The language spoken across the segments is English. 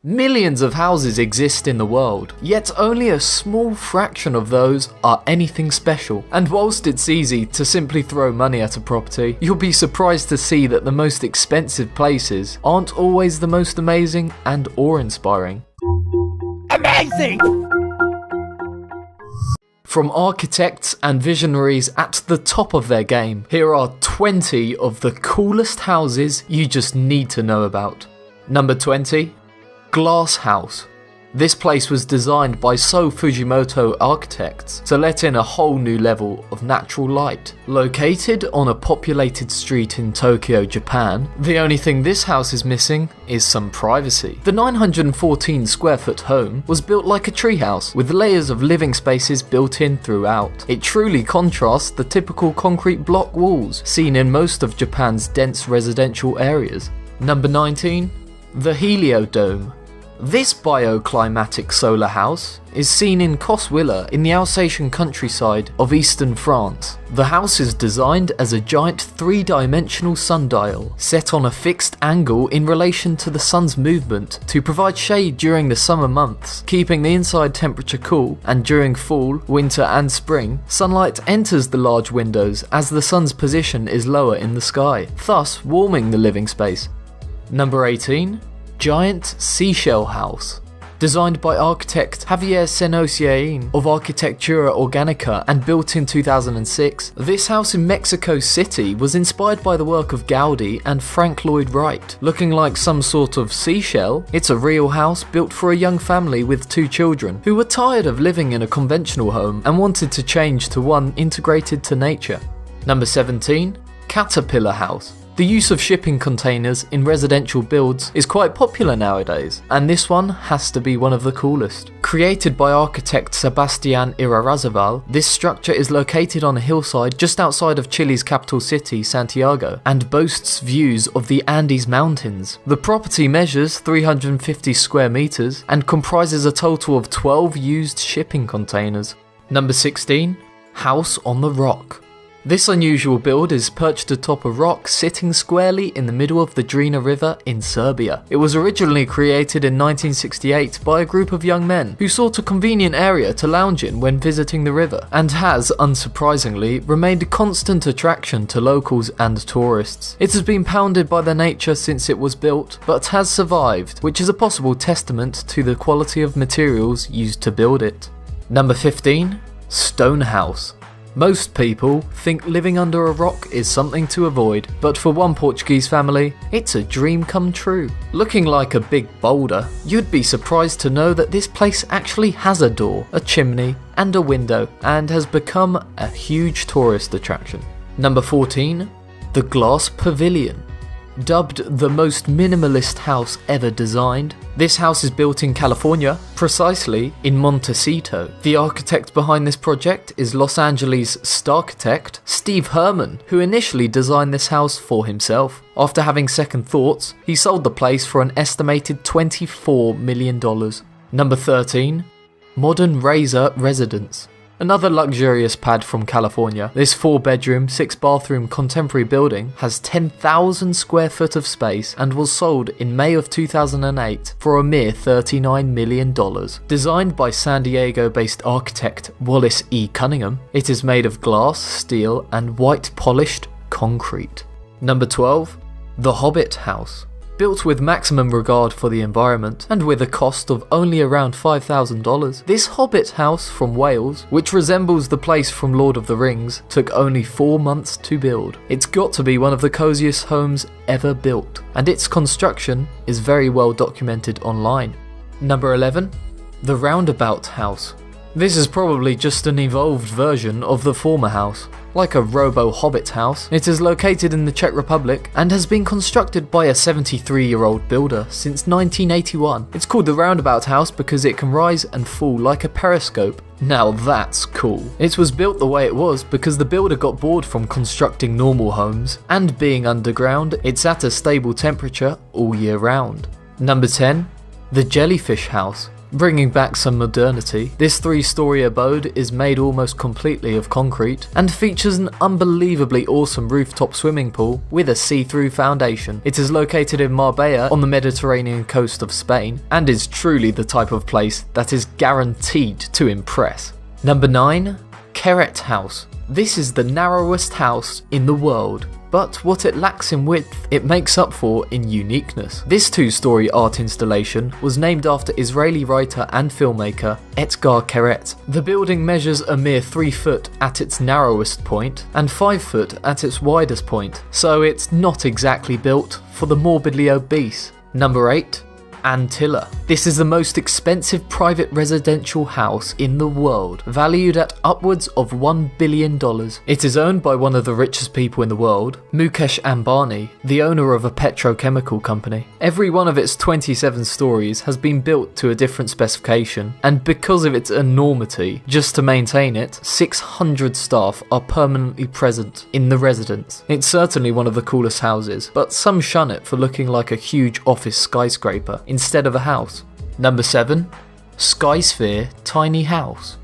Millions of houses exist in the world, yet only a small fraction of those are anything special. And whilst it's easy to simply throw money at a property, you'll be surprised to see that the most expensive places aren't always the most amazing and awe-inspiring. Amazing! From architects and visionaries at the top of their game, here are 20 of the coolest houses you just need to know about. Number 20. Glass House. This place was designed by So Fujimoto architects to let in a whole new level of natural light. Located on a populated street in Tokyo, Japan, the only thing this house is missing is some privacy. The 914 square foot home was built like a treehouse, with layers of living spaces built in throughout. It truly contrasts the typical concrete block walls seen in most of Japan's dense residential areas. Number 19. The Heliodome. This bioclimatic solar house is seen in Coswiller in the Alsatian countryside of eastern France. The house is designed as a giant three-dimensional sundial set on a fixed angle in relation to the sun's movement to provide shade during the summer months, keeping the inside temperature cool, and during fall, winter and spring, sunlight enters the large windows as the sun's position is lower in the sky, thus warming the living space. Number 18. Giant Seashell House. Designed by architect Javier Senosiain of Arquitectura Organica and built in 2006, this house in Mexico City was inspired by the work of Gaudi and Frank Lloyd Wright. Looking like some sort of seashell, it's a real house built for a young family with 2 children who were tired of living in a conventional home and wanted to change to one integrated to nature. Number 17. Caterpillar House. The use of shipping containers in residential builds is quite popular nowadays, and this one has to be one of the coolest. Created by architect Sebastián Irarrázaval, this structure is located on a hillside just outside of Chile's capital city, Santiago, and boasts views of the Andes Mountains. The property measures 350 square meters and comprises a total of 12 used shipping containers. Number 16. House on the Rock. This unusual build is perched atop a rock sitting squarely in the middle of the Drina River in Serbia. It was originally created in 1968 by a group of young men who sought a convenient area to lounge in when visiting the river, and has, unsurprisingly, remained a constant attraction to locals and tourists. It has been pounded by the nature since it was built, but has survived, which is a possible testament to the quality of materials used to build it. Number 15. Stone House. Most people think living under a rock is something to avoid, but for one Portuguese family, it's a dream come true. Looking like a big boulder, you'd be surprised to know that this place actually has a door, a chimney, and a window, and has become a huge tourist attraction. Number 14. The Glass Pavilion. Dubbed the most minimalist house ever designed, this house is built in California, precisely in Montecito. The architect behind this project is Los Angeles Starchitect Steve Herman, who initially designed this house for himself. After having second thoughts, he sold the place for an estimated $24 million. Number 13. Modern Razor Residence. Another luxurious pad from California, this 4-bedroom, 6-bathroom contemporary building has 10,000 square foot of space and was sold in May of 2008 for a mere $39 million. Designed by San Diego-based architect Wallace E. Cunningham, it is made of glass, steel, and white polished concrete. Number 12. The Hobbit House. Built with maximum regard for the environment, and with a cost of only around $5,000, this Hobbit house from Wales, which resembles the place from Lord of the Rings, took only 4 months to build. It's got to be one of the coziest homes ever built, and its construction is very well documented online. Number 11. The Roundabout House. This is probably just an evolved version of the former house. Like a robo-hobbit house, it is located in the Czech Republic and has been constructed by a 73-year-old builder since 1981. It's called the Roundabout House because it can rise and fall like a periscope. Now that's cool. It was built the way it was because the builder got bored from constructing normal homes, and being underground, it's at a stable temperature all year round. Number 10. The Jellyfish House. Bringing back some modernity, this 3-story abode is made almost completely of concrete and features an unbelievably awesome rooftop swimming pool with a see-through foundation. It is located in Marbella on the Mediterranean coast of Spain and is truly the type of place that is guaranteed to impress. Number 9. Queret House. This is the narrowest house in the world, but what it lacks in width, it makes up for in uniqueness. This 2-story art installation was named after Israeli writer and filmmaker Etgar Keret. The building measures a mere 3 foot at its narrowest point and 5 foot at its widest point, so it's not exactly built for the morbidly obese. Number 8. Antilla. This is the most expensive private residential house in the world, valued at upwards of $1 billion. It is owned by one of the richest people in the world, Mukesh Ambani, the owner of a petrochemical company. Every one of its 27 stories has been built to a different specification, and because of its enormity, just to maintain it, 600 staff are permanently present in the residence. It's certainly one of the coolest houses, but some shun it for looking like a huge office skyscraper instead of a house. Number 7. Skysphere Tiny House.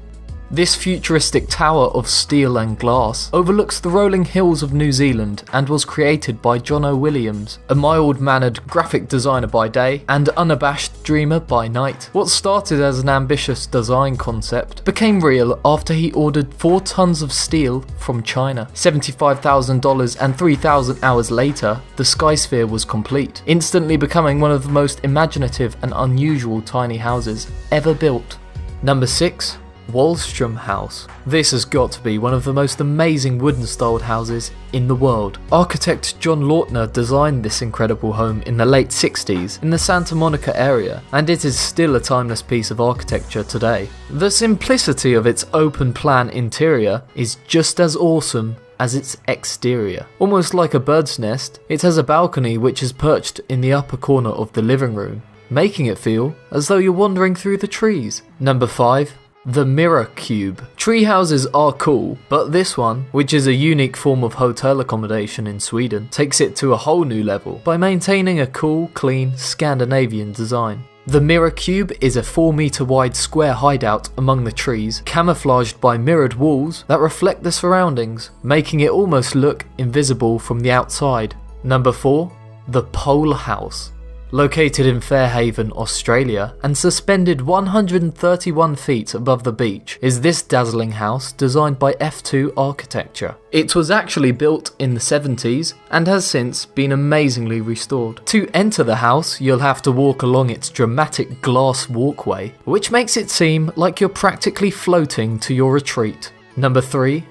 This futuristic tower of steel and glass overlooks the rolling hills of New Zealand and was created by John O'Williams, a mild-mannered graphic designer by day and unabashed dreamer by night. What started as an ambitious design concept became real after he ordered 4 tons of steel from China. $75,000 and 3,000 hours later, the Skysphere was complete, instantly becoming one of the most imaginative and unusual tiny houses ever built. Number 6. Wallstrom House. This has got to be one of the most amazing wooden styled houses in the world. Architect John Lautner designed this incredible home in the late 60s in the Santa Monica area, and it is still a timeless piece of architecture today. The simplicity of its open plan interior is just as awesome as its exterior. Almost like a bird's nest, it has a balcony which is perched in the upper corner of the living room, making it feel as though you're wandering through the trees. Number 5. The Mirror Cube. Tree houses are cool, but this one, which is a unique form of hotel accommodation in Sweden, takes it to a whole new level by maintaining a cool, clean, Scandinavian design. The Mirror Cube is a 4-meter wide square hideout among the trees, camouflaged by mirrored walls that reflect the surroundings, making it almost look invisible from the outside. Number 4. The Pole House. Located in Fairhaven, Australia, and suspended 131 feet above the beach, is this dazzling house designed by F2 Architecture. It was actually built in the 70s and has since been amazingly restored. To enter the house, you'll have to walk along its dramatic glass walkway, which makes it seem like you're practically floating to your retreat. Number 3.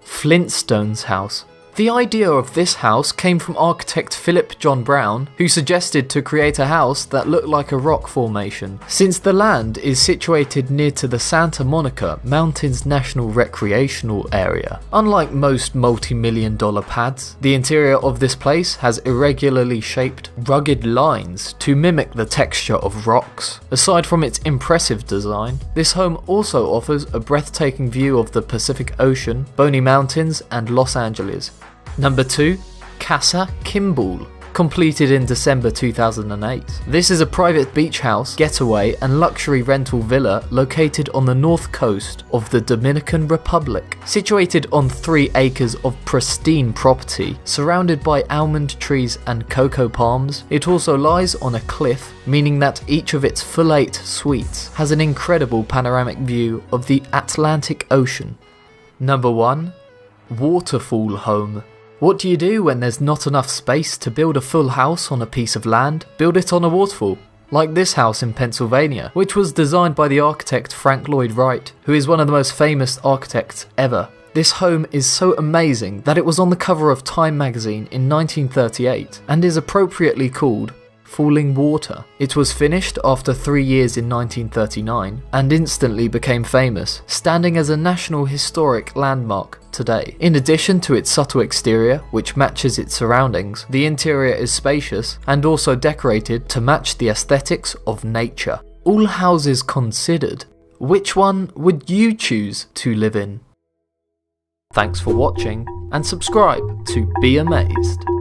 Flintstones House. The idea of this house came from architect Philip John Brown, who suggested to create a house that looked like a rock formation. Since the land is situated near to the Santa Monica Mountains National Recreational Area, unlike most multi-million-dollar pads, the interior of this place has irregularly shaped, rugged lines to mimic the texture of rocks. Aside from its impressive design, this home also offers a breathtaking view of the Pacific Ocean, Boney Mountains, and Los Angeles. Number 2. Casa Kimball. Completed in December 2008. This is a private beach house, getaway and luxury rental villa located on the north coast of the Dominican Republic. Situated on 3 acres of pristine property, surrounded by almond trees and cocoa palms, it also lies on a cliff, meaning that each of its full 8 suites has an incredible panoramic view of the Atlantic Ocean. Number 1. Waterfall Home. What do you do when there's not enough space to build a full house on a piece of land? Build it on a waterfall, like this house in Pennsylvania, which was designed by the architect Frank Lloyd Wright, who is one of the most famous architects ever. This home is so amazing that it was on the cover of Time magazine in 1938 and is appropriately called Falling Water. It was finished after 3 years in 1939 and instantly became famous, standing as a National Historic Landmark today. In addition to its subtle exterior, which matches its surroundings, the interior is spacious and also decorated to match the aesthetics of nature. All houses considered, which one would you choose to live in? Thanks for watching and subscribe to Be Amazed.